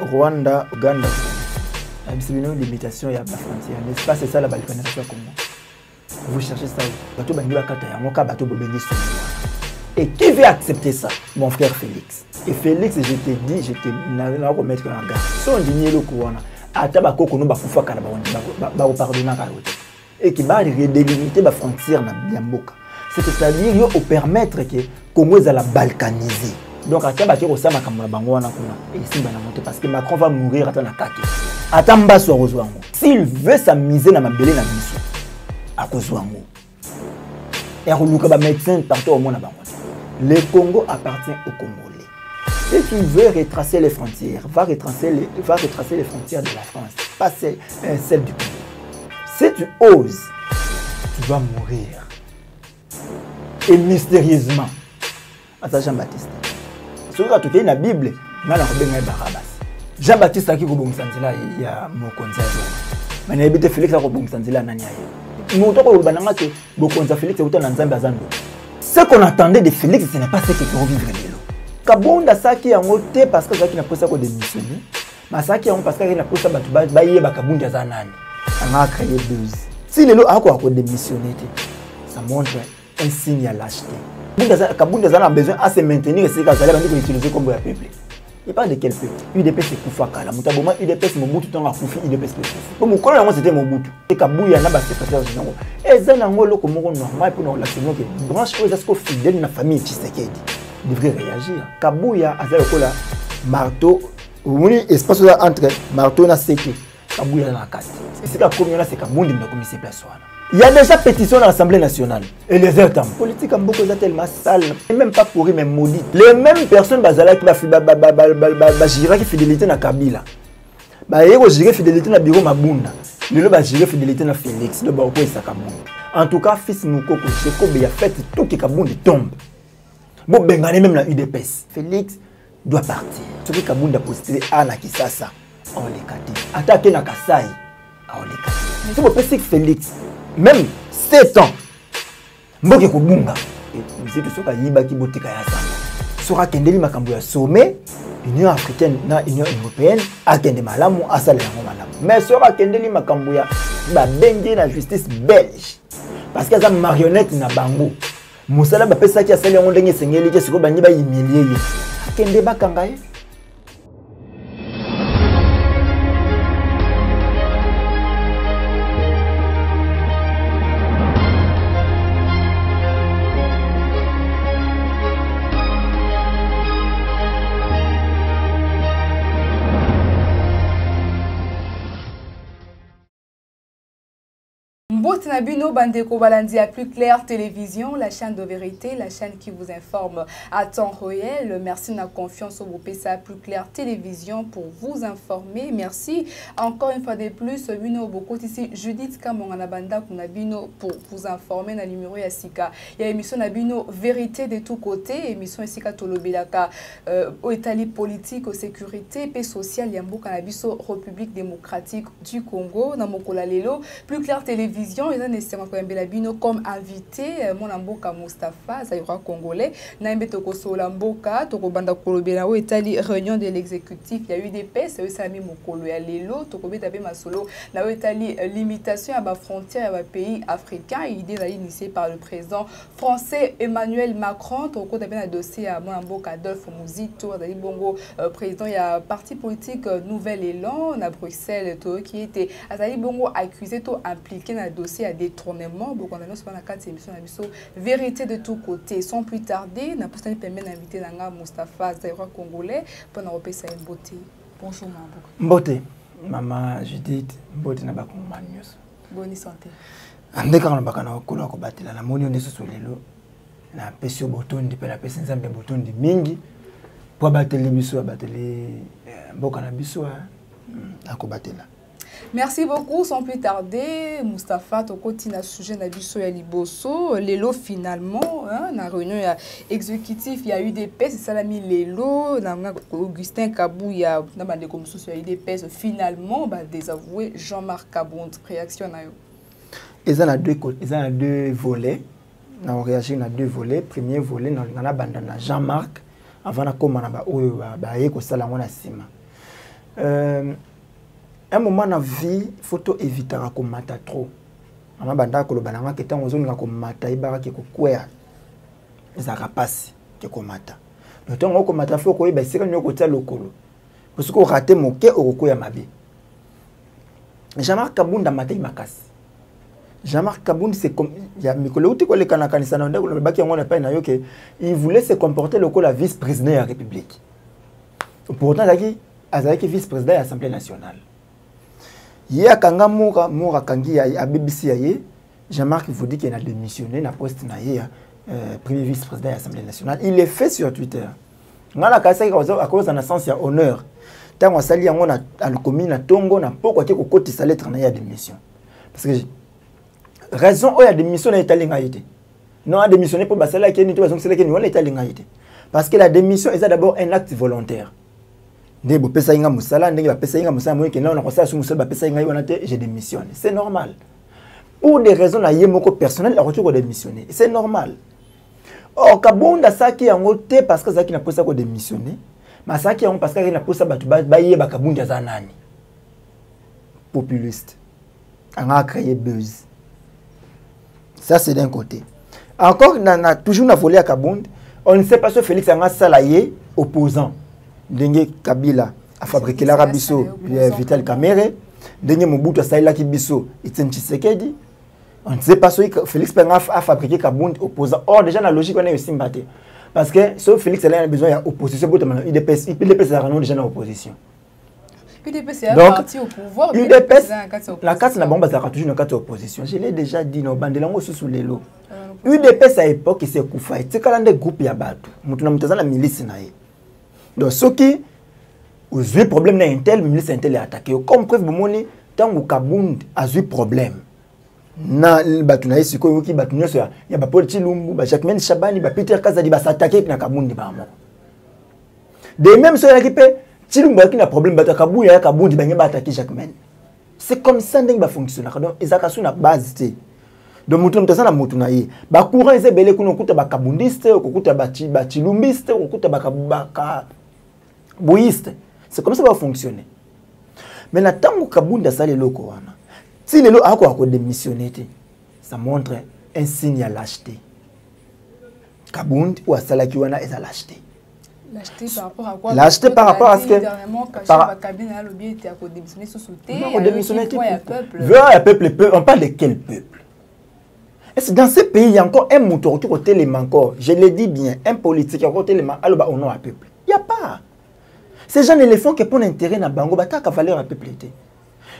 Rwanda, Uganda, c'est une limitation à la frontière. N'est-ce pas? C'est ça la balkanisation Congo. Vous cherchez ça. Et qui veut accepter ça? Mon frère Félix. Et Félix, je t'ai dit, je t'ai remettre en garde. Si on dit le Kouana, Atabako Kono Bakufa Karaba, pardonner et qui va délimiter la frontière dans Biamboka. C'est-à-dire qu'il permettre que Congo soit la balkaniser. Donc, à Tabaki Osama Kamala Bangwana et ici, parce que Macron va mourir à Tanakaki. Atamba soit Rosuango. S'il veut s'amuser dans ma belle na mission, à Rosuango. Et à médecin partout au monde. Le Congo appartient aux Congolais. Si tu veux retracer les frontières, va retracer les frontières de la France, pas celles du Congo. Si tu oses, tu vas mourir. Et mystérieusement. Attends, Jean-Baptiste. Si tu as la Bible, Jean-Baptiste a dit que il y a mon conseil. Mais il y a Félix qui a dit que Félix ce qu'on attendait de Félix, ce n'est pas ce qu'il faut vivre. Kabonda Saki a monté parce que Saki n'a pas de démissionner. Mais Saki a parce qu'il n'a pas de Kabonda Zanani. On a créé 12. Si les lots a démissionné, ça montre un signe à lâcheté. Kabonda Zanani a besoin de se maintenir et c'est qu'il va utiliser comme le peuple. Il parle de quel peuple? UDP c'est Koufaka. Mutaboma UDP c'est Mobutu tant à Koufi UDP c'est Koufi. Pour mon collègue moi c'était Mobutu. Et Kabouya n'a pas secrétaire général. Et ça n'a pas le comment normal pour nous la semaine que branche aux asco fidèle na famille Tshisekedi devrait réagir. Kabouya a fait le marteau. Vous voyez espace entre marteau na CT. Kabouya na carte. C'est que comme là c'est Kabundi na commission place. Il y a déjà pétition dans l'Assemblée nationale. Et les autres, la politique en beaucoup tellement sale, et même pas pourri, même maudite. Les mêmes personnes qui gérer fidélité na Kabila. Ils gérer fidélité na Biro Mabunda. Ils gérer fidélité na Félix. En tout cas, fils Moukoko, Chekobe a fait tout que Kabundi tombe. Bon, Bengane même la UDPS. Félix doit partir. Ce que Kabundi a posté à Nakisasa, on les kati. Attaqué na Kasai, on les kati. Mais c'est pour que Félix. Même 7 ans, Mboke Kobunga, c'est tout ce qui est qui botika ya sama. Sora kendeli makambo ya sommet, Union africaine na Union européenne, a kende malamu asala yango malamu. Mais sora kendeli makambo ya ba bengi na justice belge. Parce que ça marionnette na bango. Musala ba pesa ki asala yango ndenge sengeli ke siko banyi ba humilier ye. Kende bakanga ye. Nabino Bandeko Balandi à Plus Clair Télévision, la chaîne de vérité, la chaîne qui vous informe à temps réel. Merci de la confiance au groupe PSA Plus Clair Télévision pour vous informer. Merci encore une fois de plus. Bino beaucoup ici Judith Kamonganabanda Kunabino pour vous informer dans le numéro Yasika. Il y a émission Nabino Vérité de tous côtés, émission Yasika Tolobelaka au Italie politique, aux sécurité, paix sociale, Yambo Kanabiso République démocratique du Congo, Namokola Lelo, Plus Clair Télévision. Comme invité, mon amboka Mustafa, Zaïra congolais, Naimbe Tokoso Lamboka, Tokobanda Kolobela, où est allé réunion de l'exécutif, il y a eu des paix, c'est Sami Mokolo et Lelo, Tokobe Tabe Masolo, là où est allé limitation à la frontière à un pays africain, idée initiée par le président français Emmanuel Macron, Toko Tabe un dossier à mon amboka Adolphe Mouzito, Zali Bongo, président, il y a parti politique Nouvel Élan, à Bruxelles, qui était Zali Bongo accusé, impliqué dans le dossier à détournement. Donc on a nous pas la carte émission vérité de tous côtés. Sans plus tarder, n'a pas permis d'inviter Nanga Mustafa Zaïra congolais pour nous repérer sa beauté. Bonjour maman. Beauté, maman Judith, beauté na bakongoma nyos. Bonne santé. Andeka na bakana okolo ko batela na moni ondeso solelo na pesio botondi pe la pesa nzambe botondi mingi po bateli biso bateli mboka na biso akobatela. Merci beaucoup. Sans plus tarder, Mustafa, tu continues à sujet Nabiso et Liboso. Lélo, finalement, dans la réunion exécutive, il y a eu des pèses. C'est ça, l'ami Lélo, Augustin Kabou, il y a des commissions, il y a eu des pèses. Finalement, désavoué Jean-Marc Kabond. Réaction à eux. Ils ont deux volets. On réagit à deux volets. Premier volet, on a Jean-Marc. Avant de commencer, on a Sima. un moment na vie photo éviter ko mata trop ama banda ko lobananga ke tango zonga ko mata ibara ke ko kwea ezaka pasi ke ko mata le tango ko mata fo ko iba sika nyoko tia lokolo parce que raté moke o ko ya mabe Jean-Marc Kabunda mata makasi Jean-Marc Kabunda c'est comme ya mikolo uti ko le kana kanisa na ndeko le baki yango na pa na yo ke il voulait se comporter le la vice-président de la République pourtant azaki vice-président de l'Assemblée nationale. Il y a kanga moura kangi à BBC aye Jean-Marc vous dit qu'il a démissionné na poste na ye premier vice-président de l'Assemblée nationale. Il est fait sur Twitter. Ngala kasa à cause d'un sens ya honneur. Tant on sali yango na alcomi na tongo na poko ke ko kotisa lettre na ya démission. Parce que raison o ya démission na italinga yité. Non a démissionné pour basala ke ni to bazong sala ke ni wala italinga yité. Parce que la démission est d'abord un acte volontaire. Ndé bo pesa inga musala ndenge ba pesa inga musala moyi ke na on kosa su musala ba pesa inga yona te je démissionne. C'est normal. Pour des raisons na yemoko personnelles a retour ko démissionner. C'est normal. Or Kabunda saki yango te parce que zaki na posa ko démissionner. Ma saki yango parce que na posa batu ba yeba Kabunda za nani. Populiste. On a créé buzz. Ça c'est d'un côté. Encore toujours na volé à Kabunda. On ne sait pas si Félix a salarié opposant. Dengue Kabila a fabriqué l'Arabiso, Vital Kamere. Dengue Mobutu a saïla Kibiso, Etienne Tshisekedi. On ne sait pas si Félix a fabriqué Kabunda opposant. Or, déjà, la logique, on est aussi mbatté. Parce que si Félix a besoin d'opposition, UDPS est déjà dans l'opposition. UDPS est un parti au pouvoir. UDPS, la carte n'a pas toujours une carte d'opposition. Je l'ai déjà dit, nos bandelango sous les lots. UDPS à l'époque, c'est Koufa. C'est quand même des groupes Yabatou. Nous avons la milice. Donc, ce qui a eu problème dans Intel, la milice Intel est attaquée. Comme preuve, tant que Kabund a eu problème. Na batuna siko yoki batuna so ya ba Paul Chilumbu ba Jacqueline Chabani ba Peter Kazadi ba s'attaquer na Kabundi ba mo. De même so ya ki pe Chilumbu qui na problème ba Kabundi ya Kabundi ba ngeba attaquer Jacqueline. C'est comme ça ndenge ba fonctionner. Donc ezaka sur na base té. Donc mutu mtasa na mutu na ye. Ba courant ezebele kuno kuta ba Kabundiste, okukuta ba Chilumbiste, okukuta ba Bouyiste. C'est comme ça va fonctionner. Mais na tango Kabundi asale loko wana. Si les lots ont démissionné, ça montre un signe à lâcheté. Kabund ou à Salakiwana est à lâcheté. Lâcheté par rapport à quoi? Lâcheté par rapport à ce que. On parle de quel peuple? Est-ce dans ce pays, il y a encore un moteur qui est tellement encore? Je le dis bien, un politique qui est tellement alors au nom à peuple. Il n'y a pas. Ces gens ne le font que pour l'intérêt de Bango, il y a valeur à peuple.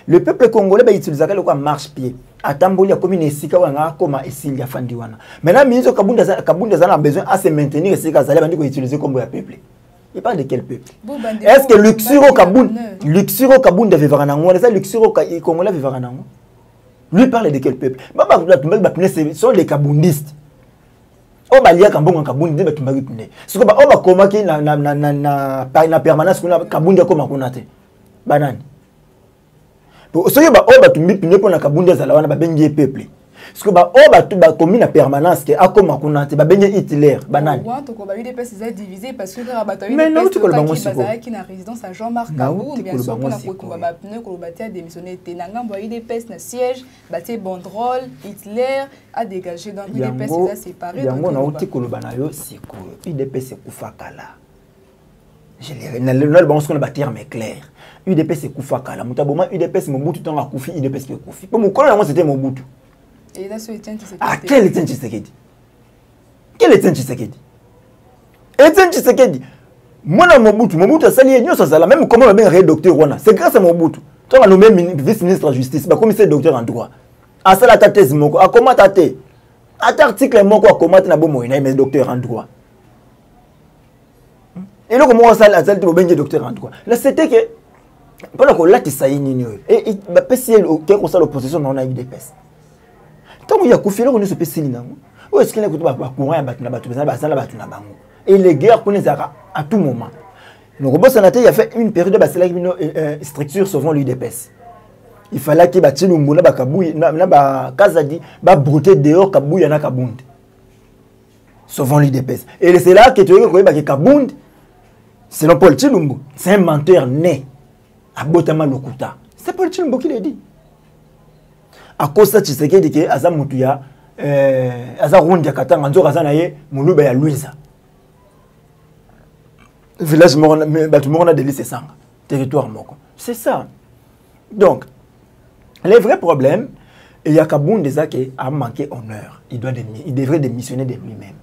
Le peuple congolais va utiliser le marche-pied. Atamboli a comme une esika ou un coma et s'il y a fandiwana. Maintenant, ministre Kabunda a besoin à se maintenir et c'est qu'à Zalé utiliser comme un peuple. Il parle de quel peuple? Est-ce que Luxuro Kabunda vivra en Angola? Est-ce que Luxuro Congolais vivra en Angola? Lui parle de quel peuple? Ce sont les Kabundistes. On va lire Kambonga Kabundi, mais tu m'as répondu. Ce qu'on va commencer na permanence qu'on a Kabunda comme on a été. Banane. Ce que ba oba tumbi pine pona Kabunda za lawana ba bengi peuple. Ce que ba oba tu ba commune permanence que akoma kunate ba bengi Hitler banane. Ouais, to ko ba UDPS est divisé parce que rabato mais non tu kolba ngo siko. Qui na résidence à Jean-Marc Kabou bien sûr pour la ko ba pne ko ba tia démissionner te na ngambo UDPS na siège ba tie banderole Hitler a dégagé donc UDPS est séparé. Yango na uti kolba na yo siko. UDPS kufa kala. Je l'ai le bon ce qu'on a bâtir mais clair. UDPS c'est Koufakala. Mutaboma UDPS Mobutu tant à Koufi UDPS que Koufi. Pour mon collègue moi c'était Mobutu. Et là sur Etienne Tshisekedi. Ah quel Etienne Tshisekedi? Quel Etienne Tshisekedi? Etienne Tshisekedi. Moi na Mobutu a sali nyo ça la même comment on a bien docteur Rwanda. C'est grâce à Mobutu. Toi on a nommé vice-ministre de la justice, bah commissaire docteur en droit. A sala ta thèse moko, a comment ta thèse? A ta article moko a comment na bomo ina mais docteur en droit. Et là comment ça la tu bengi docteur en droit. Là c'était que pendant que là tu sais ni et bah PCL qui est l'opposition dans la UDPS. Tant il y a Koufi là on se PCL là. Où est-ce qu'il y a courant ya battu na battu na bango. Et les guerres qu'on les a à tout moment. Donc au Sénat il y a fait une période de structure sauvant l'UDPS. Il fallait qu'il bâti Lumbu ba Kabouy na ba Kazadi ba brouter dehors Kabouy na Kabund. Sauvant l'UDPS. Et c'est là que tu vois que Kabund selon Paul Chilumbu, c'est un menteur né. abotama lokuta. C'est Paul Tshilombo qui l'a dit. À cause de Tshisekedi que aza mutu ya aza rundi ya katanga nzo aza na ye muluba ya Louisa. Village batu mona de lycée sanga, territoire moko. C'est ça. Donc les vrais problèmes, il y a Kaboun déjà qui a manqué honneur. Il devrait démissionner de lui-même.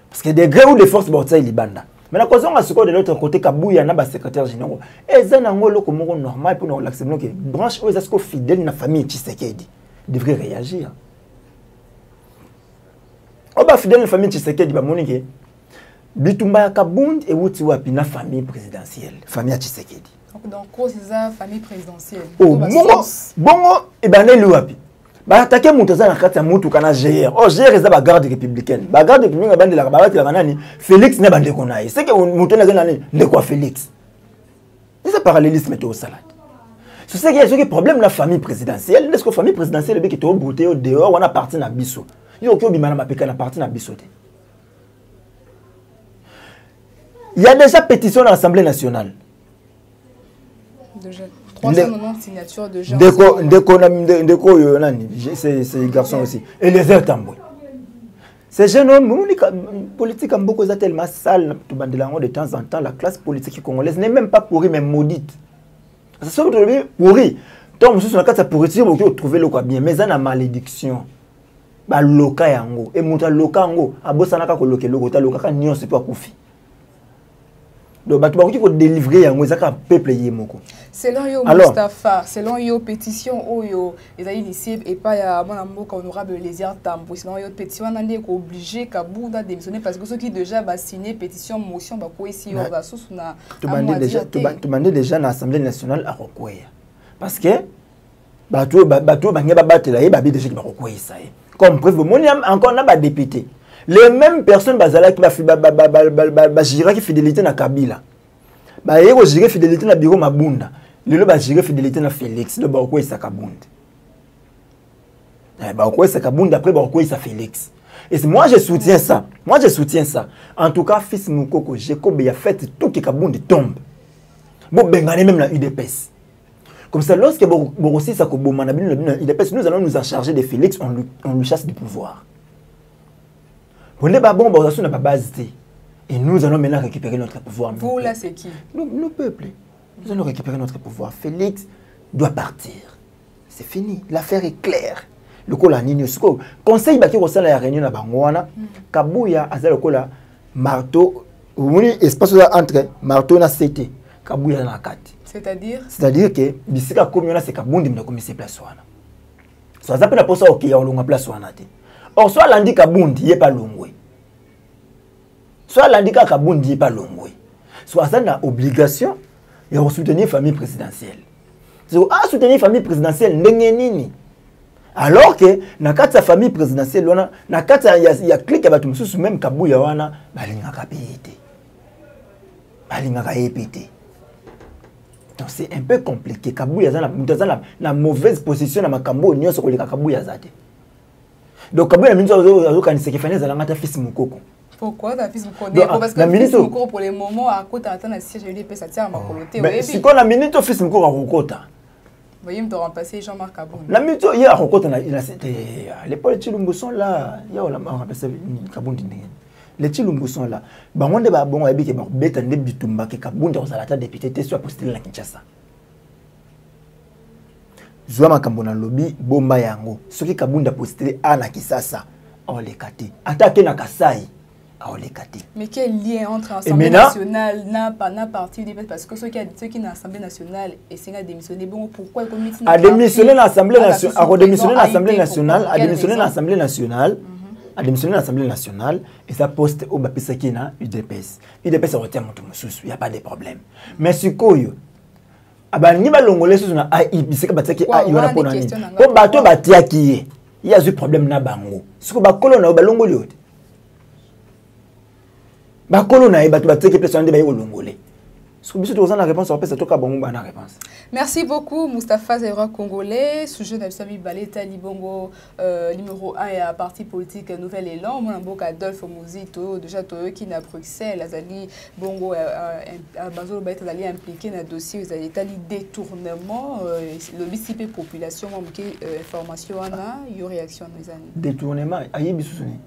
Parce que des grés ou des forces bortsaï libanda. Mais la cause de l'autre côté, Kabouya n'a pas secrétaire général. Et ça n'a pas le normal pour nous l'accepter. Branche aux asco fidèles de la famille Tshisekedi devrait réagir. On va fidèle de la famille Tshisekedi, bah monique. Bitumba Kabound et Wutiwa pina famille présidentielle, famille Tshisekedi. Donc c'est ça famille présidentielle. Oh bon et ben les luapi. Ba attaquer Moutaza na kati ya mutu kana GR. Oh GR eza ba garde républicaine. Ba garde républicaine bande la ba la nani Félix ne bande konaï. C'est que mutu na nani de quoi Félix. C'est parallélisme to salade. C'est ça qu'il y a un problème la famille présidentielle. Est-ce que famille présidentielle be qui to brouté au dehors on a parti na biso. Yo ko bimana mapeka na parti na biso. Il y a déjà pétition à l'Assemblée nationale. Déjà 390 signatures de gens. C'est garçons aussi. Et les airs tamboués. Ces jeunes hommes, politique en beaucoup tellement sale, de temps en temps, la classe politique congolaise n'est même pas pourrie, mais maudite. C'est ça que tu pourri. Donc, sur la carte pourriture, vous trouvez le quoi bien, mais ça a malédiction. Bah, loka yango. Et mouta loka yango. Abosanaka ko loke loka loka nyon c'est pas koufi. Donc, il faut délivrer un peuple yémoko. Selon yo Mustafa, selon yo pétition yo les aïe ici et pas ya mon amour honorable les tambo. Selon yo pétition on est obligé Kabouda démissionner parce que ceux qui déjà va signer pétition motion ba ko ici on va sous na demander déjà à l'Assemblée nationale à Rokoya. Parce que bateau bangé ba batela et babi déjà qui ba Rokoya ça. Comme preuve moniam encore na ba député. Les mêmes personnes bazala qui va gérer fidélité na Kabila. Ba yego gérer fidélité na Biro Mabunda. Le ba gérer fidélité na Félix, le ba ko isa Kabunda. Ba ko isa Kabunda après ba ko isa Félix. Et moi je soutiens ça. Moi je soutiens ça. En tout cas fils Mukoko, Jacob a fait tout que Kabunda tombe. Bon bengane même la UDPS. Comme ça lorsque Borossi ça ko bomana bin UDPS nous allons nous en charger de Félix, on lui chasse du pouvoir. On n'est pas bon, on n'a pas base. Et nous allons maintenant récupérer notre pouvoir. Vous là, c'est qui? Nos peuples. Nous allons récupérer notre pouvoir. Félix doit partir. C'est fini. L'affaire est claire. Le cola nini. Conseil baki au sein de la réunion à Bangwana. Kabouya a le cola marteau. Vous voyez espace entre marteau et CT. Kabouya na kati. C'est-à-dire? C'est-à-dire que bisika comme c'est Kabundi mna comme c'est place wana. So ça peut la posa OK on longa place wana te. Or, soit l'andi Kabundi, il n'est pas longwe. Soit l'andi Kabundi, il n'est pas longwe. Soit ça a obligation de soutenir la famille présidentielle. C'est à soutenir la famille présidentielle, nini. Alors que, dans la famille présidentielle, il y a clic à tout même Kabouya wana, balinga kapété. Balinga kapété. Donc c'est un peu compliqué. Kabouya dans la mauvaise position dans Makambo, n'y a pas de Kabouya zate. Donc, quand même, fils Mukoko. Pourquoi ta fils Mukoko? Parce que fils Mukoko, pour les moments, à côté de la siège, il peut s'attirer à ma coloté. Mais si on a minute, fils Mukoko à Rokota. Vous voyez, me remplacer Jean-Marc Kaboun. La minute, il y a Rokota, les Paul Tshilombo sont là. Il y a on appelle ça Kaboun. Les Tshilombo sont là. On est bon, on est bien, on est bien, Bitumba, Kaboun, dans la député, soit postulé à Kinshasa. Zouama Kambona lobby bomba yango soki Kabunda postulé ana kisasa ole kati attaquer na Kasai ole kati. Mais quel lien entre l'Assemblée nationale n'a parti parce que ceux qui dans l'Assemblée nationale et c'est démissionné bon pourquoi le comité a démissionné l'Assemblée nationale a démissionné l'Assemblée nationale a démissionné l'Assemblée nationale a démissionné l'Assemblée nationale et ça poste au bapesaki na UDPS retient mon mususu il y a pas de problème mais sikoyo abani balongole sous na AI bisika bataki AI wana pona nini po bato batiaki il y a eu problème na bango siko bakolo na balongoli ote bakolo na bato bataki place ande bayi olongole biso to la réponse on peut ça toka bongo na réponse. Merci beaucoup Moustapha Zaïra Congolais, sujet de Sami Baleta Libongo numéro 1 et à parti politique Nouvel Élan, mon amboka Adolphe Muzito déjà toyo qui na Bruxelles, azali bongo Bazolo Baleta ali impliqué na dossier aux Itali détournement le BCP population qui information ana yo réaction mes amis. Détournement ayibi susuni.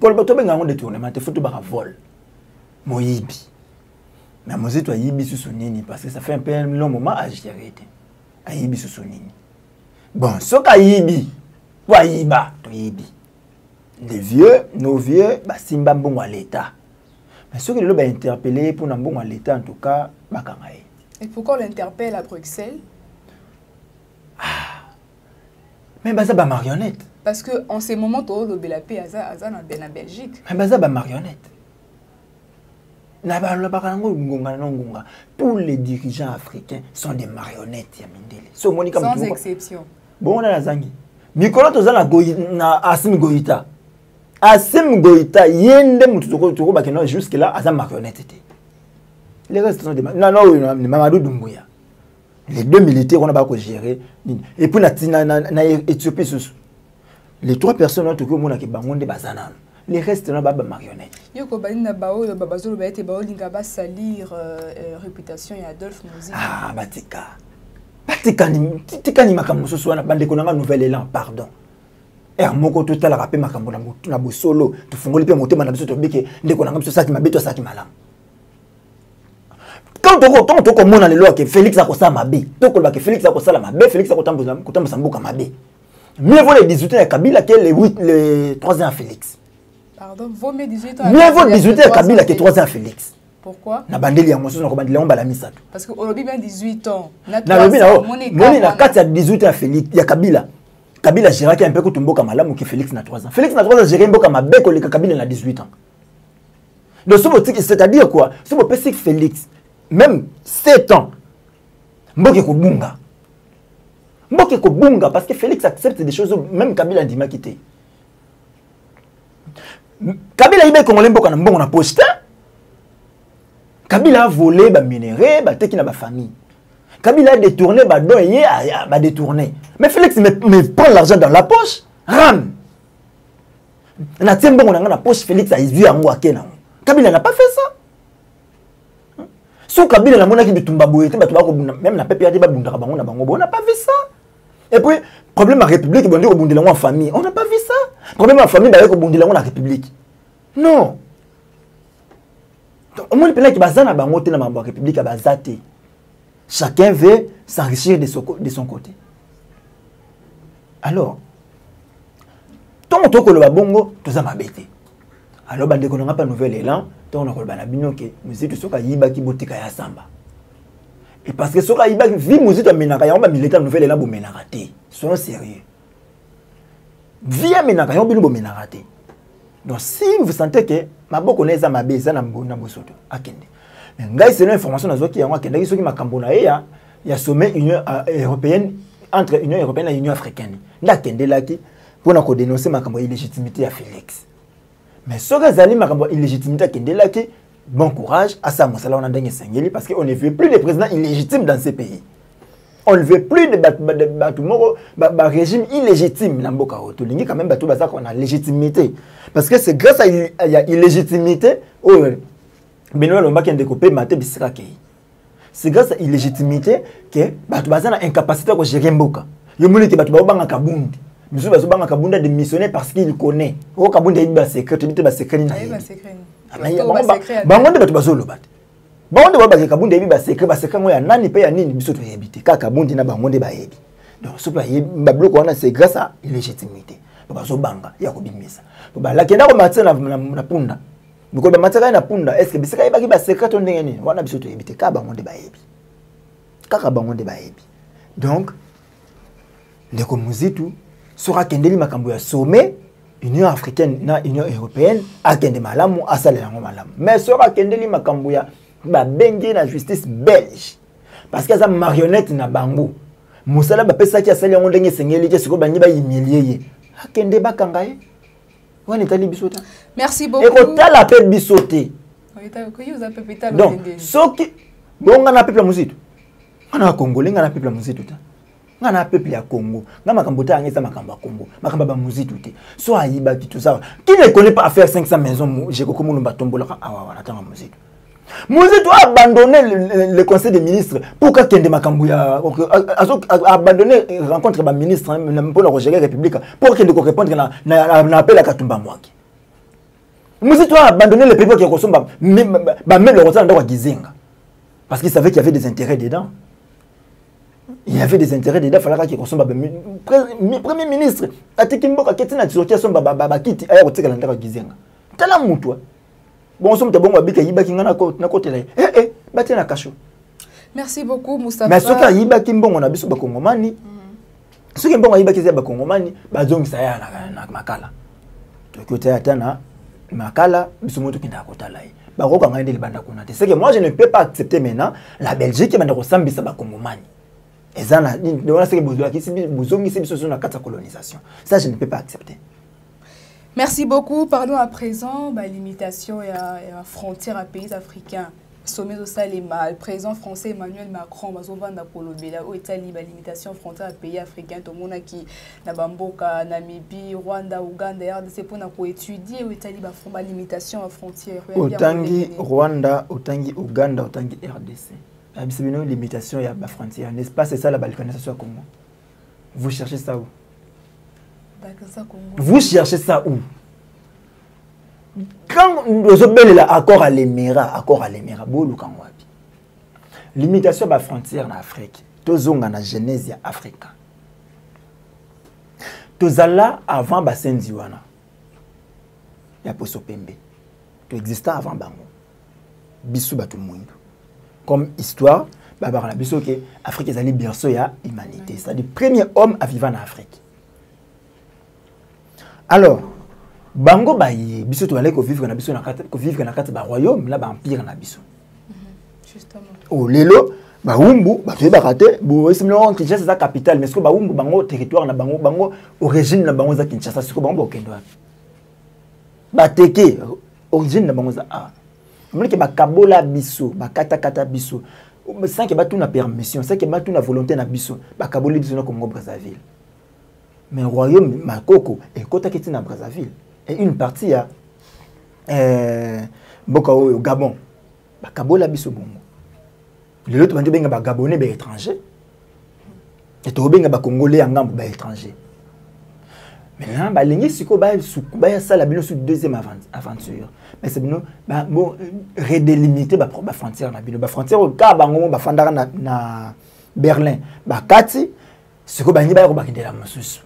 Pour le tobenga on détournement te faut to ba vol. Moyibi. Mais Mozito a yibi susuni parce que ça fait un peu un long moment à gérer. A yibi susuni. Bon, ce qu'a yibi, wa yiba, to yibi. Les vieux, nos vieux, bah simba bon à l'état. Mais ceux qui l'ont interpellé pour un bon à l'état en tout cas, bah kangaye. Et pourquoi on l'interpelle à Bruxelles? Ah. Mais bah ça bah marionnette. Parce que en ces moments tout le belapé azan en Belgique. Mais bah ça bah marionnette. Tous les dirigeants africains sont des marionnettes. Sans exception. Bon, on a la zangi. Mikolo tozana na Assimi Goïta. Assimi Goïta, yende mututoko bakeno jusque là, azan marionnette. Les restes sont des non, Mamadou Doumbouya. Les deux militaires on a pas gérer. Et puis na Éthiopie les trois personnes ont tout le monde qui bangonde bazana. Les restes sont des marionnettes. Yoko balina bao babazolo baete bao linga ba salir réputation ya Adolphe Muzito. Ah batika ni makambo so na bande konanga Nouvel Élan pardon. Moko total rappel makambo na bosolo to fungoli pe motema na biso to bike ndeko nanga biso saki mabeto saki malam. Quand on commence les lois que Félix a kosa mabe, to ko ba que Félix a kosa la mabe, Félix a kotambuza mboka mabe. Mieux vaut les 18 ans à Kabila que les 3 ans à Félix. Pardon, vaut mieux 18 ans. Mieux vaut 18 ans à Kabila que 3 ans à Félix. Pourquoi? Na bandeli ya mosusu na ko bandeli on bala misato. Parce que Olobi bien 18 ans. Na lobi na moni na 4 à 18 ans à Félix, ya Kabila. Kabila gérera qui un peu ko tumboka malamu que Félix na 3 ans. Félix na 3 ans gérer mboka mabe ko le Kabila na 18 ans. Donc c'est-à-dire quoi? Si vous pensez que Félix même 7 ans mboke ko bunga. Mboke ko bunga parce que Félix accepte des choses même Kabila ndima kité. Kabila ibe congolais mboka na mbongo na poste. Kabila a volé ba minéraux, ba teki na ba famille. Kabila a détourné ba don yé ba détourné. Mais Félix me prend l'argent dans la poche. Ram. Na tiembongo na poche Félix a izu yango akena. Kabila n'a pas fait ça. So Kabila na mona ki bitumba boyete ba tuba ko même na pepe ya ba bundaka bango na bango. On n'a pas vu ça. Et puis problème à République bondi ko bundela en famille. On n'a pas vu ça. Problème à famille ba ko bundela en République. Non. Donc, au moins, il y a dans la République à Bazate. Chacun veut s'enrichir de son côté. Alors, tant que le bongo, tout ça m'a bêté. Alors, on n'a pas Nouvel Élan, on a que musique soka yiba ki botika ya samba. Et parce que soka yiba vi musique a menaka ya on va militer Nouvel Élan bo menarate. Soyons sérieux. Vi a menaka ya on bo menarate. Donc si vous sentez que maboko neza mabeza na bosoto akende. Ngai c'est une information nazo ki yango akende soki makambo na ya sommet Union européenne entre Union européenne et Union africaine. Ndakende laki pour na ko dénoncer makambo illégitimité à Félix. Mais soka zali makambo illégitimité akende laki bon courage à ça mosala on ndenge sengeli parce que on ne veut plus de présidents illégitimes dans ces pays. On ne veut plus de régime illégitime. On lingi quand même qu'on a légitimité. Parce que c'est grâce à l'illégitimité que Benoît Lomba qui a découpé Maté Bissiraki. C'est grâce à l'illégitimité que on a incapacité de gérer Mboka. Il y a des gens qui ont Kabundi. Monsieur Bazobanga Kabunda de missionner parce qu'il connaît. Au Kabunda il y a secret, il y a secret. Bangonde ba kabunda yebi ba secret ngo ya nani pe ya nini biso to yebite kaka bundi na bangonde ba yebi. Donc so pa yebi ba bloko wana c'est grâce à illégitimité. Ba so banga ya ko bimisa. Ba la kenda ko matse na punda. Biko ba matse na punda est-ce que bisika yeba ki ba secret to ndenge nini wana biso to yebite ka bangonde ba yebi. Kaka bangonde ba yebi. Donc ndeko muzitu sora kendeli makambo ya sommet Union africaine na Union européenne akende malamu asala yango malamu. Mais sora kendeli makambo ya ba bengi na justice belge parce que ça marionnette na bango musala ba pesa ki asali yango ndenge sengeli ke siko bangi ba humilier akende bakanga ye wani tali bisota. Merci beaucoup. Et ko tala pe bisoté Donc, ce qui bon, on a peuple à musique. On a Congolais, on a peuple à musique. On a peuple à Congo. On a Makambota, on a Makamba Congo. Makamba musique tout. Soit Aïba tout ça. Qui ne connaît pas à faire 500 maisons, j'ai comme on va tomber là. Ah, on attend la musique. Mouzi doit abandonner le conseil des ministres pour que Kende Makambouya abandonner rencontre le ministre pour la gérer la République pour qu'il répondre à l'appel à Katumba Mwaki. Mouzi doit abandonner le pays qui ressemble même le retour dans Gizenga parce qu'il savait qu'il y avait des intérêts dedans. Il y avait des intérêts dedans, il fallait qu'il ressemble premier ministre. Atikimbo Kaketina Tsokia son babakiti aya kotika landaka Gizenga. Tala mutwa. Bon, somme de bon habiter yiba ki ngana ko na côté là. Baté na kasho. Merci beaucoup Moustapha. Mais ce que yiba ki mbongo na biso ba kongomani. Ce que mbongo yiba ki za ba kongomani, ba zongi sa ya na makala. To côté atana makala biso moto ki na kota là. Ba ko kanga ndeli banda kuna te. C'est que moi je ne peux pas accepter maintenant la Belgique banda ko sambisa ba kongomani. Ezana on a ce que besoin ki bozongi c'est biso na kata colonisation. Ça je ne peux pas accepter. Merci beaucoup. Parlons à présent de la limitation et la frontière à pays africains. Sommet au Salema, le président français Emmanuel Macron, Bazovanda Kolobela, où est la limitation frontière à pays africains, tout le monde qui Nabamboka, Namibie, Rwanda, Ouganda, RDC pour étudier où est la limitation à frontière. Autangi Rwanda, autangi Ouganda, autangi RDC. C'est une limitation à la frontière, n'est-ce pas? C'est ça la balkanisation au Congo. Vous cherchez ça où? Vous cherchez ça où? Quand nous avons l'accord à l'Émirat, limitation de la frontière en Afrique, tous ont la genèse africaine. Tous là avant bassin Diwana, il y a Poso Pembe. Tout existait avant Bango. Bissou Batou Mouindou. Comme histoire, l'Afrique est allée berceau de l'humanité. C'est le premier homme à vivre en Afrique. Alors, Bango baye biso to aller ko vivre na biso na kati ba royaume là ba empire na biso. Justement. Oh lelo ba umbu ba to ba kate bo esimno Kinshasa sa capitale mais ce que ba umbu bango territoire na bango origine na bango za Kinshasa ce que bango okendo wapi. Ba teke origine na bango za Mleke ba kabola biso ba kata biso. Sans que ba tout na permission, sans que ba tout na volonté na biso ba kaboli biso na Congo Brazzaville. Mais le royaume Makoko est côté qui est dans Brazzaville. Et une partie à au Gabon. Kabola biso bongo. Les autres bandi benga ba Gabonais ba étranger. Et to benga ba Congolais ngambo ba étranger. Maintenant ba lingi siko ba sukuba ça la bino sur deuxième aventure. Mais c'est bino ba bon redélimiter ba frontière na bino ba frontière au ka bango ba fandara na Berlin. Ba kati siko ba ni ba ko ba kindela mosusu.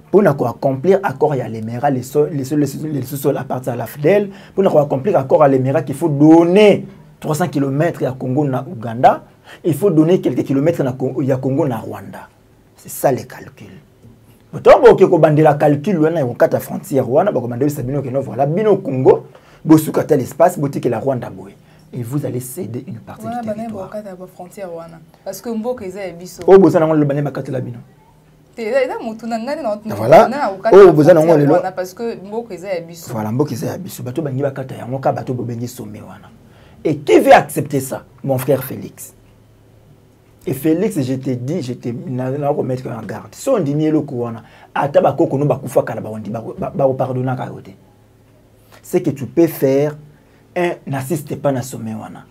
Pour accomplir l'accord à l'Émirat, les sous-sols appartiennent à la FDL. Pour accomplir l'accord à l'Émirat, il faut donner 300 km à Congo, à Ouganda. Il faut donner quelques kilomètres à Congo, à Rwanda. C'est ça les calculs. Autant que vous avez la calcul, vous avez la frontière Rwanda, vous avez la bino Congo, vous avez l'espace, vous avez la Rwanda. Et vous allez céder une partie du territoire. Parce que vous avez biso. Oh, vous avez la bino. Voilà. Oh, vous avez parce que Mboko est biso. Voilà, Mboko est biso. Bato bangi bakata yango ka bato bobengi sommet wana. Et qui veut accepter ça? Mon frère Félix. Et Félix, je t'ai dit, je t'ai remettre en garde. Si on dit nielo kouana, ata bakoko no bakufa kala ba ondi ba pardonner ka côté. C'est que tu peux faire n'assiste pas na sommet wana.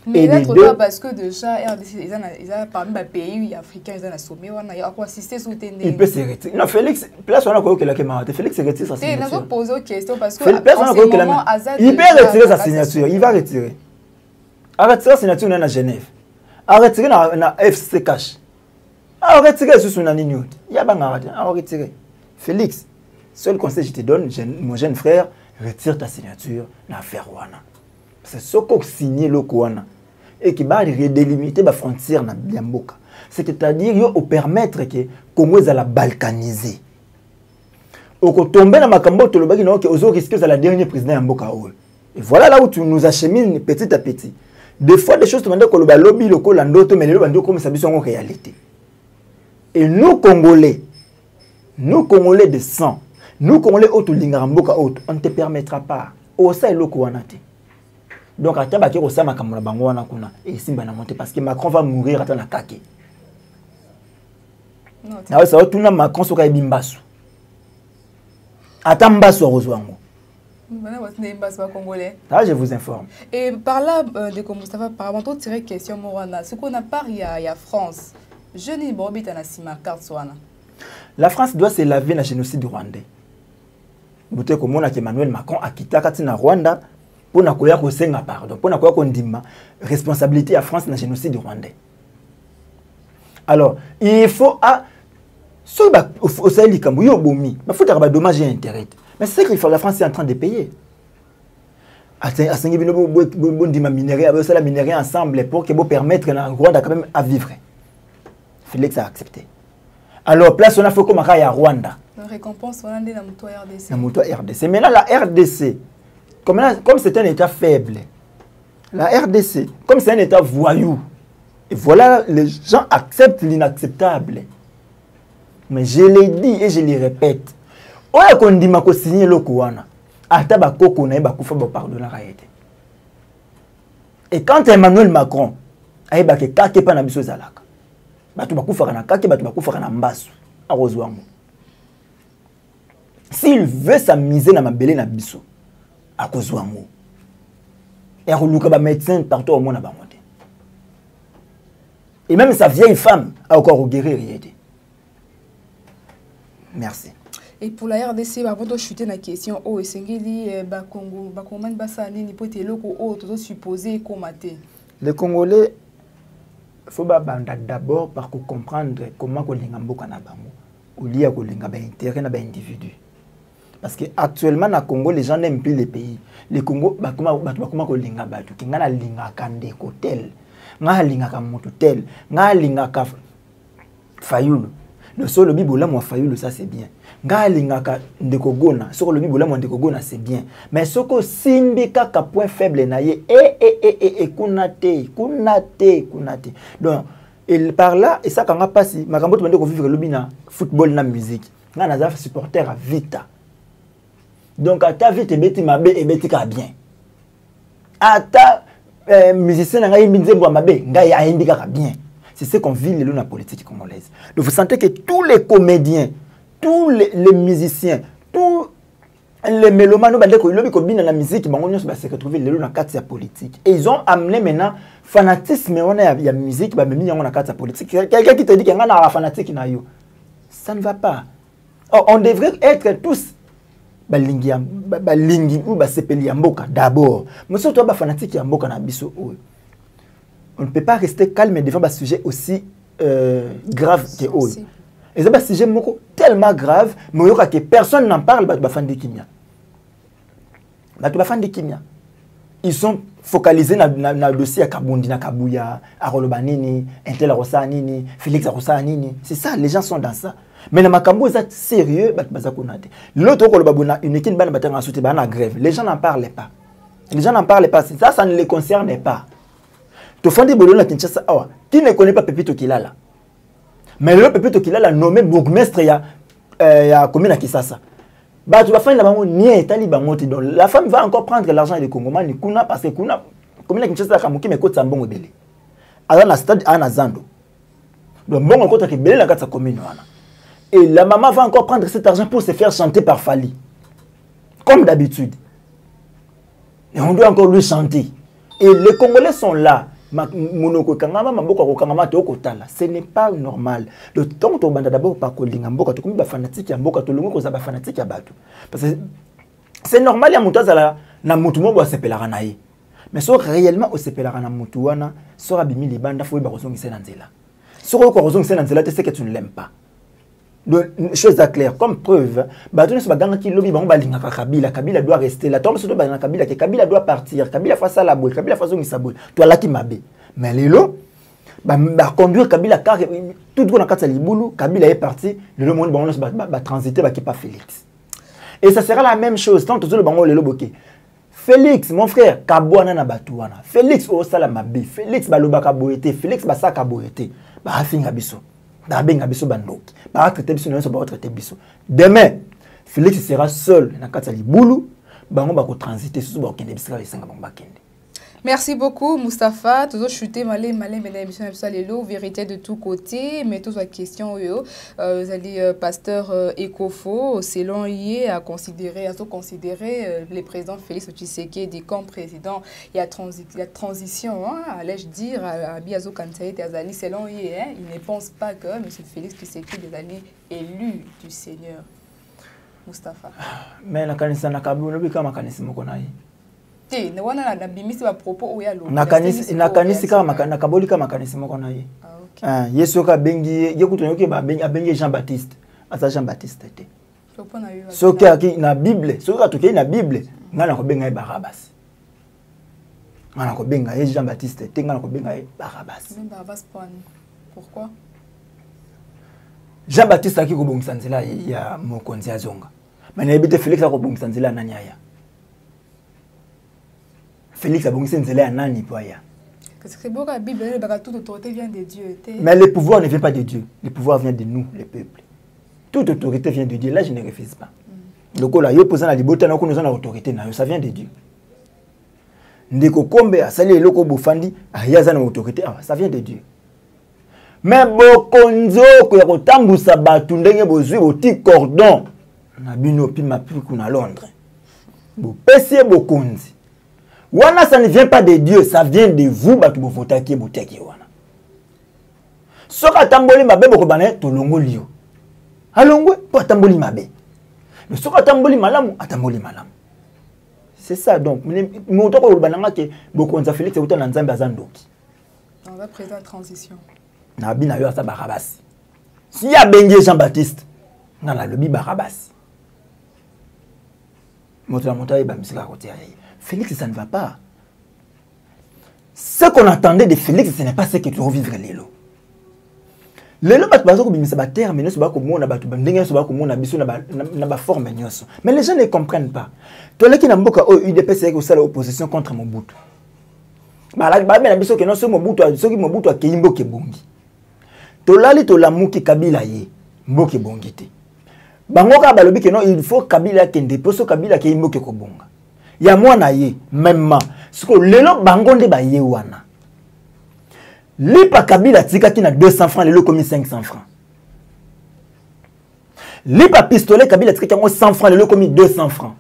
Mais là, trop parce que déjà, ils ont parmi les pays africains, ils ont sommet, ils ont assisté sous tes nez. Il peut se retirer. Non, Félix, place on a quoi que la camarade. Félix se retire sa signature. Il a posé une question parce que il peut retirer sa signature. Il va retirer. A retirer sa signature à Genève. A retirer na FC Cash. A retirer sous son anignote. Il y a pas à retirer. Félix, seul conseil que je te donne, mon jeune frère, retire ta signature dans l'affaire Wana. C'est ce qu'on signe le Kouana. Et qui va redélimiter la frontière na Biamboka. C'est-à-dire yo permettre que Congo la balkaniser. Au tomber dans Makambo to lobaki na que ozo risquer ça la dernière président Yamboka. Et voilà là où tu nous achemines petit à petit. Des fois des choses tu demandes que le lobby le kolandoto mais le bando comme ça biso en réalité. Et nous Congolais de sang, nous Congolais auto lingaramboka auto, on ne te permettra pas. Au ça le Kouanate. Donc ata ba ki ko sama kamona bango wana kuna et simba na monter parce que Macron va mourir ata na kake. Non, ça va tourner Macron soka ebimbasu. Ata mbasu rozwango. Ah, je vous informe. Et par là, de comme Moustapha, par rapport à tirer question, Morana, ce qu'on a parlé, il y a France. Je n'ai pas envie de carte. La France doit se laver dans le génocide rwandais. Vous savez que Emmanuel Macron a quitté le Rwanda pour ne pas pardon, pour ne pas dire responsabilité à la France dans le génocide rwandais. Alors, il faut si au Sahel, il faut faire des dommages et intérêts. Mais c'est ce que la France est en train de payer. Minerai ensemble pour permettre à Rwanda quand même à vivre. Félix a accepté. Alors, place on a fait comme à Rwanda. La récompense, on a dit dans RDC. Dans RDC. Maintenant, la RDC, comme c'est un État faible, la RDC, comme c'est un État voyou, et voilà, les gens acceptent l'inacceptable. Mais je l'ai dit et je le répète. Oya kondima ko signer le kouana. Ata ba koko na ba kufa ba pardonner raete. Et quand Emmanuel Macron a ba ke kake pa na biso zalaka. Batu ba kufa na kake batu ba kufa na mbasu. Arozwango. S'il veut s'amuser na mabele na biso, akozwango. Et akoluka ba médecin partout au monde na bango. Et même sa vieille femme a encore guéri riete. Merci. Et pour la RDC, avant de chuter la question, oh, Sengeli, Bakongo, Bakoman Bassani, Nipote Loko, oh, tout supposé commater. Les Congolais, il faut d'abord par comprendre comment les Ngamboka na bango, ou lié à l'intérêt de l'individu. Parce qu'actuellement, au Congo, les gens n'aiment plus les pays. Les Congo, comment les Ngabatu, qui n'a linga kande kotel, n'a linga kamotutel, n'a linga kaf Fayoulou. Le sol le bibola moi Fayoulou, ça c'est bien. Nga lingaka ndeko gona, soko le bibola moi ndeko gona c'est bien. Mais soko simbika ka point faible na ye kunate. Donc et par là et ça quand on passe makambo to ndeko vivre lobina football na musique. Nga na za supporter à vita. Donc ata vite beti mabe et beti ka bien. Ata musicien nga yimbinzembo mabe nga ya indika ka bien. C'est ce qu'on vit dans la politique congolaise. Donc vous sentez que tous les comédiens, tous les musiciens, tous les mélomanes, dans la musique, ils se retrouvent dans la carte politique. Et ils ont amené maintenant fanatisme dans la musique, ils ont mis dans la carte politique. Quelqu'un qui te dit qu'il y a un fanatique, ça ne va pas. Or, on devrait être tous balingi ou sepeli mboka d'abord. Mais surtout fanatique mboka na biso. On ne peut pas rester calme devant un sujet aussi grave que eux. Et c'est un sujet tellement grave, mais que personne n'en parle, ils sont focalisés dans le dossier à Kabundi, à Kabuya, à Rolobanini, Intel Rosanini, Félix Rosanini. C'est ça, les gens sont dans ça. Mais dans Makambo, c'est sérieux. L'autre, une équipe de grève. Les gens n'en parlent pas. Les gens n'en parlent pas. Ça ne les concerne pas. Tofandi Bolona Kinshasa awa qui ne connaît pas Pepito Kilala. Mais le Pepito Kilala nommé bourgmestre ya commune à Kisasa. Bah tu vas faire la bango ni etali bango ti donc la femme va encore prendre l'argent des Congomani kuna parce que kuna commune à Kinshasa kamuki me kota mbongo belé. Alors na stade ana Zando. Donc mbongo kota ki belé na kata commune wana. Et la maman va encore prendre cet argent pour se faire chanter par Fali. Comme d'habitude. Et on doit encore lui chanter. Et les Congolais sont là. Ce n'est pas normal. Le temps où on d'abord par kolinga mboka to komi ba fanatique ya mboka to longo ko za ba fanatique ya bato. Parce que c'est normal ya mutu azala na mutu mo bo sepelaka na ye. Mais so réellement o sepelaka na mutu wana so rabimi libanda fo ba kozongisa na nzela. So ko kozongisa na nzela te c'est que tu ne l'aimes pas. Donc, chose à clair, comme preuve, bato ne se baganga ki lobi bango balinga Kabila, Kabila doit rester là. Tombe surtout dans Kabila, que Kabila doit partir, Kabila face à la boue, Kabila face au misaboue. Toi là qui m'abe. Mais les lots, bah conduire Kabila car tout le monde a quatre libulu, Kabila est parti, le monde bango va transiter va qui pas Félix. Et ça sera la même chose tant tout le bango le loboké. Félix, mon frère, Kabouana na batouana. Félix au salamabe, Félix baloba kaboete, Félix basaka boete. Ba afinga biso. Demain, Félix sera seul dans le boulot, il va transiter sur le Merci beaucoup, Moustapha. Toujours chuté, malé, émission vérité de tous côtés. Mais toutes les questions, vous allez, pasteur Ekofo, selon lui, à considérer le président Félix Tshisekedi comme président. Il y a transition, allais-je dire, à Biazo Kansaï Tazali, selon lui, il ne pense pas que M. Félix Tshisekedi est allé élu du Seigneur. Moustapha. Mais la kanisa na kabulu bika makanisi mukona yi. Na wana na bimisi ba propos oya lo. Na kanisi kama na kabuli kama makanisi mukona yi. Ah okay. Yesu ka bengi ye kutonyoke ba bengi Jean Baptiste. Asa Jean Baptiste te. Soki aki na Bible, soki atoke na Bible, ngana ko benga Barabas. Ngana ko benga Jean Baptiste te ngana ko benga Barabas. Même Barabas pourquoi? Jean Baptiste aki ko bongisa nzela ya mokonzi azonga. Mais n'habite Félix a ko bongisa nzela nani aya. Félix a bongisa nzela ya nani po aya. C'est beau que la Bible, toute autorité vient de Dieu. Mais le pouvoir ne vient pas de Dieu. Le pouvoir vient de nous, le peuple. Toute autorité vient de Dieu. Là, je ne refuse pas. Le coup là, yo posant la liberté, nous avons l'autorité, ça vient de Dieu. Ndeko kombe a sali eloko bofandi, ayaza na autorité, ça vient de Dieu. Mais bokonzo ko ya kotambusa batu ndenge bozwi oti cordon na bino pima piku na Londres. Bo pesi bokonzi. Wana ça ne vient pas de Dieu, ça vient de vous batu bo votaki boteki wana. Soka tamboli mabe boko bana to longolio. Alongwe po tamboli mabe. Mais soka tamboli malamu atamboli malamu. C'est ça donc. Moto ko bananga ke bokonza Félix uta na Nzambe azandoki. On va présenter transition. Na bina yo asa Barabas. Si ya bengi Jean-Baptiste, na la lobi Barabas. Moto la montagne ba misika côté ayi. Félix ça ne va pas. Ce qu'on attendait de Félix ce n'est pas ce que tu vas vivre lelo. Lelo batu bazo ko bimisa ba terre mais ne so ba ko mona batu ba ndenge so ba ko mona biso na ba forme nyoso. Mais les gens ne comprennent pas. Toi qui na mboka o UDPS c'est que ça l'opposition contre Mobutu. Ba la ba na biso ke non so Mobutu so ki Mobutu akeyimbo ke bongi. Tolali tolamuki Kabila ye mboke bongi te. Bango ka balobi ke non il faut Kabila kende poso Kabila ke mboke ko bonga. Ya mwana ye même siko lelo bango nde ba ye wana. Lipa Kabila tika ki na 200 francs lelo komi 500 francs. Lipa pistolet Kabila tika ki 100 francs lelo komi 200 francs.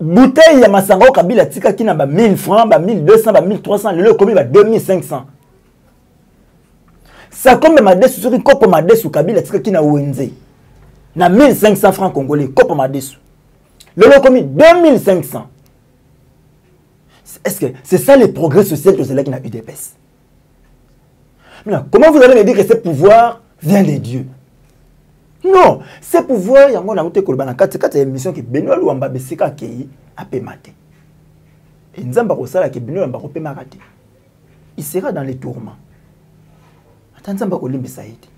Bouteille ya masanga Kabila tika ki na ba 1000 francs, ba 1200, ba 1300 lelo komi ba 2500. Ça comme madesu sur kopo madesu Kabila tika ki na wenze. Na 1500 francs congolais kopo madesu. Lelo komi 2500. Est-ce que c'est ça le progrès social que c'est là qui n'a eu des baisses? Comment vous allez me dire que ce pouvoir vient de Dieu? Non, ce pouvoir, il y a un autre kolbana kati émission qui Benoît Luamba besika kei apemate. Et nzamba ko sala ke Benoît Luamba ko pemakate. Il sera dans les tourments. Attends nzamba ko limbisa yiti.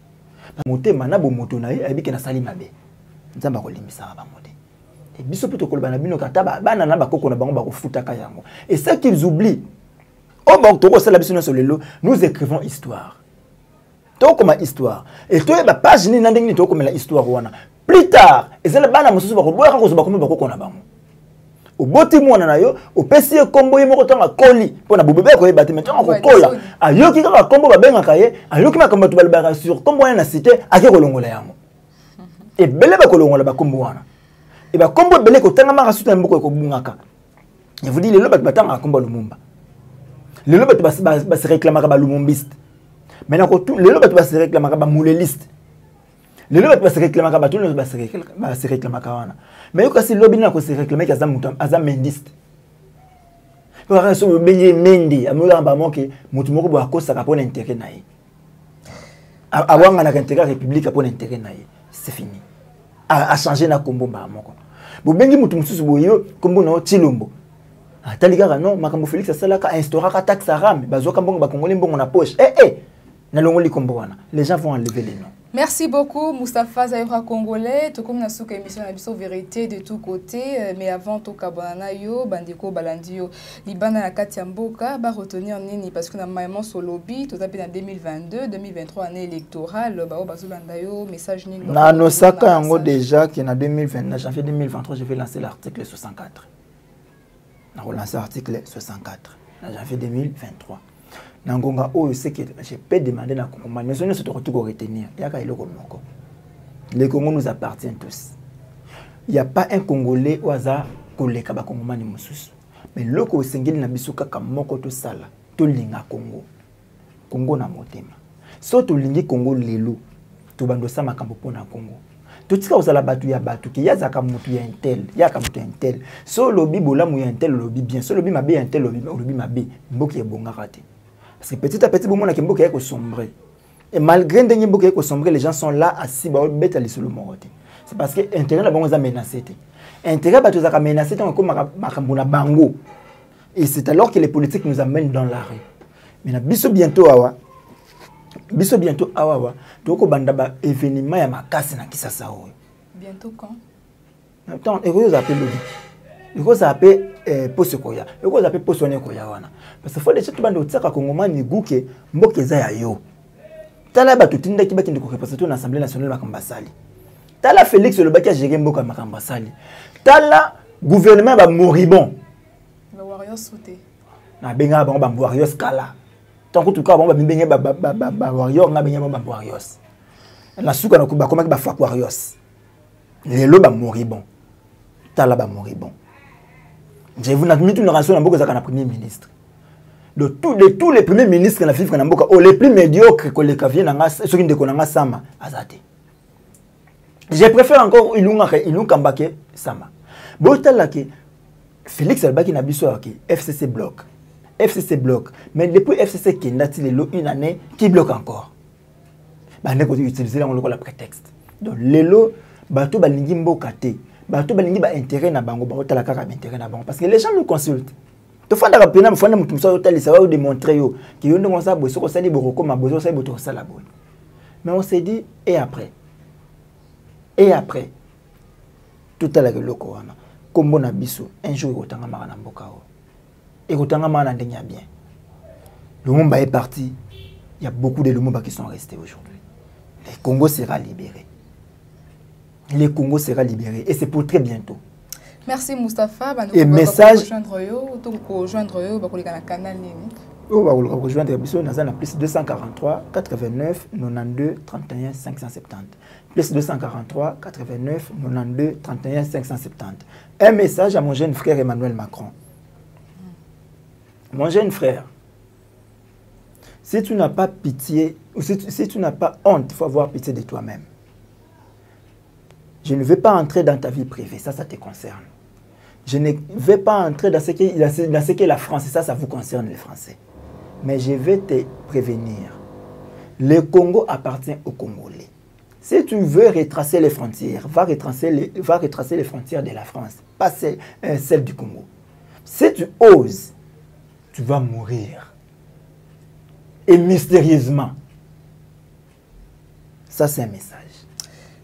Motema na bo moto na ye abike na sali mabe. Nzamba ko limbisa ba mote. Et biso plutôt kolbana bino kata bana na bakoko na bango ba ko futaka yango. Et ça qu'ils oublient. Au bon toko sala biso sur le lot, nous écrivons histoire. Toko ma histoire. Et toi ba page ni ndenge ni toko la histoire wana. Plus tard, et c'est la bana mususu ba ko boya ko ba ko bakoko na bango. Au boti mwana na yo, au pesi kombo ye moko tanga koli pona bobebe ko yebati maintenant ko kola. Ayoki ka kombo ba benga kaye, ayoki ma kombo to balbara sur kombo na cité ake kolongola yango. Et bele ba kolongola ba kombo wana. Et bien, comme vous avez dit, je vous dis, les lobes battent à combat Lumumba. Les lobes se réclament à Lumumbiste. Maintenant, les lobes se réclament à Mouléliste. Les lobes se réclament à tout le monde se réclament à mais quand c'est le lobby qui se réclame à Zamendiste. Pour raison de baigner Mendi, à Moulamba, que Moutumoko doit cause à un intérêt. Avoir un intérêt république à un intérêt. C'est fini. À changer na combo ba moko. Bo bengi mutu mususu boyo kombo na Chilombo. Ataligara non makambo Félix asala ka instaura ka taxe ram bazoka mbongo ba kongoli mbongo na poche. Na longoli kombo wana. Les gens vont enlever les noms. Merci beaucoup Moustapha Zaïra Congolais. To comme na souka émission na biso vérité de tous côtés mais avant to kabana yo bandiko balandio libana na kati ya mboka ba retenir nini parce que na maïman so lobby to zapi na 2022 2023 année électorale ba bazolanda yo message nini na no saka yango déjà que na 2029 janvier 2023 je vais lancer l'article 64 On a relancé l'article 64 en janvier 2023. Nangonga oh c'est que je peux demander na Congo mais on se retrouve retenir il y a ka iloko moko. Le Congo nous appartient tous. Il n'y a pas un Congolais au hasard koleka ba Congomani mususu. Mais loko sengeli na biso kaka moko to sala to linga Congo. Congo na motema. So to lingi Congo lelo to bando sa makambo pona Congo. To tika osala batu ya batu ki yazaka mutu ya intel, yaka mutu ya intel. So lobi bolamu ya intel lobi bien. So lobi mabe ya intel lobi mabe mboki ebonga raté. Parce que petit à petit bon mona ki mboki yako sombrer. Et malgré ndengi mboki yako sombrer, les gens sont là assis ba beta lisolo morote. C'est parce que intérêt la bango za menacé. Intérêt batu za ka menacé tant comme makambo na bango. Et c'est alors que les politiques nous amènent dans la rue. Mais biso bientôt awa toko banda ba événement ya makasi na Kisasa oyo. Bientôt quand? Attends, et vous appelez lobby. Et vous appelez poste koya. Et vous appelez poste one koya wana. Parce que faut déjà tout banda otsaka kongomani guke mboke za ya yo. Tala ba tutinda kibaki ndiko représenter l'Assemblée nationale makambasali. Tala Félix le baki a géré mboka makambasali. Tala gouvernement ba moribond. Le warrior sauté. Na benga ba warrior scala. Tant que tout cas bon ba benga ba warrior na benga ba warriors. La souka na kuba comment ba fa warriors. Les lo ba moribond. Tala ba moribond. Je vous n'admets une relation na mboka za kana premier ministre. De tous les premiers ministres na vivre na mboka o les plus médiocres que les kaviens na ceux qui ndeko na sama azate. Je préfère encore Ilunga Mbake Sama. Botala ke Félix Albaki na biso ke FCC bloc. FCC bloc. Mais depuis FCC qui n'a une année qui bloque encore. Ba ne ko utiliser la prétexte. Donc lelo bato balingi mboka te. Bato balingi ba intérêt na bango ba otala kaka intérêt na bango parce que les gens nous consultent. To fanda ka pena mfanda mutu mso otali ça va démontrer yo que yo ndongo sa boso ko sali boroko ma boso sa boto sala bon. Mais on s'est dit et après. Et après, tout à l'heure, comme on a biso, un jour, il y a un mboka. Et il y a un bien. Le monde est parti. Il y a beaucoup de Lumumba qui sont restés aujourd'hui. Le Congo sera libéré. Le Congo sera libéré. Et c'est pour très bientôt. Merci Moustapha. Et message. On va rejoindre plus 243 89 92 31 570. Plus 243 89 92 31 570. Un message à mon jeune frère Emmanuel Macron. Mon jeune frère, si tu n'as pas pitié, ou si tu n'as pas honte, il faut avoir pitié de toi-même. Je ne vais pas entrer dans ta vie privée, ça te concerne. Je ne vais pas entrer dans ce qu'est la France, et ça vous concerne les Français. Mais je vais te prévenir. Le Congo appartient aux Congolais. Si tu veux retracer les frontières, va retracer les frontières de la France, pas celles du Congo. Si tu oses, tu vas mourir. Et mystérieusement. Ça, c'est un message.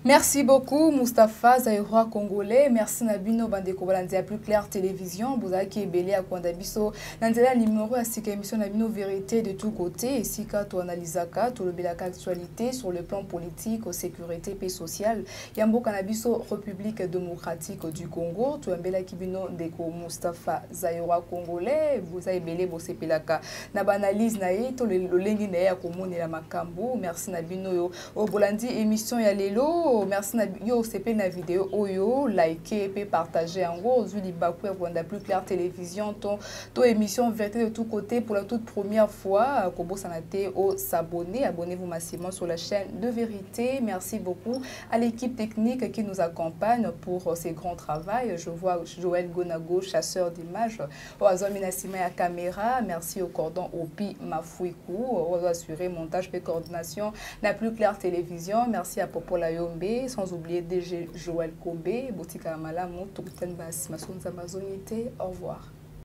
Merci beaucoup Moustapha Zaïroa Congolais. Merci Nabino Bandeko Balandia Plus Clair Télévision. Bouzaki Ebele à Kwandabiso. Nandela numéro à cette émission Nabino Vérité de tous côtés. Et si tu analyses tout le belaka actualité sur le plan politique, sécurité et social. Yambo Kanabiso République démocratique du Congo. Tu ambela Kibino Deko Moustapha Zaïroa Congolais. Bouzaki Ebele Bosse Pelaka. Naba analyse nae to le lengi nae à Komone la Makambo. Merci Nabino yo. Au Bolandi émission ya lelo. Merci yo CP na vidéo oyo liker et partager en gros Zuli Bakou et Plus Clair Télévision ton émission Vérité de tous côtés pour la toute première fois Kobo Sanate au s'abonner, abonnez-vous massivement sur la chaîne de Vérité. Merci beaucoup à l'équipe technique qui nous accompagne pour ces grands travaux. Je vois Joël Gonago, chasseur d'images, au Azomina Sima à caméra. Merci au cordon Opi Mafouikou, au assuré montage et coordination la Plus Clair Télévision. Merci à Popola Yombe. Sans oublier DG Joël Kobe, Botika Malamu, Tokten Bas, Mason Zamazonité. Au revoir.